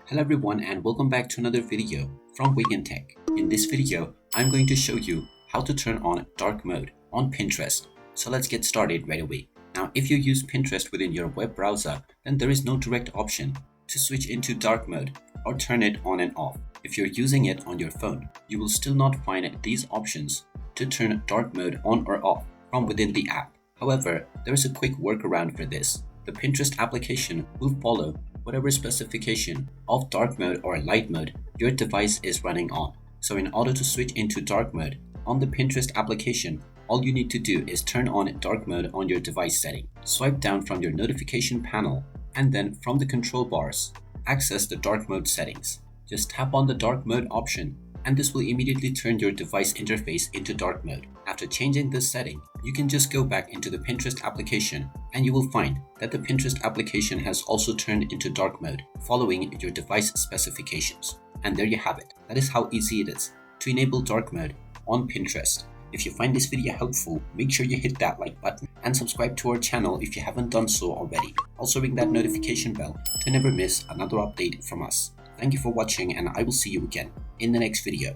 Hello everyone and welcome back to another video from Wake&Tech. In this video, I'm going to show you how to turn on dark mode on Pinterest. So let's get started right away. Now, if you use Pinterest within your web browser, then there is no direct option to switch into dark mode or turn it on and off. If you're using it on your phone, you will still not find these options to turn dark mode on or off from within the app. However, there is a quick workaround for this. The Pinterest application will follow whatever specification of dark mode or light mode your device is running on. So in order to switch into dark mode on the Pinterest application, all you need to do is turn on dark mode on your device setting. Swipe down from your notification panel and then from the control bars, access the dark mode settings. Just tap on the dark mode option and this will immediately turn your device interface into dark mode. After changing this setting, you can just go back into the Pinterest application and you will find that the Pinterest application has also turned into dark mode following your device specifications. And there you have it. That is how easy it is to enable dark mode on Pinterest. If you find this video helpful, make sure you hit that like button and subscribe to our channel if you haven't done so already. Also ring that notification bell to never miss another update from us. Thank you for watching and I will see you again in the next video.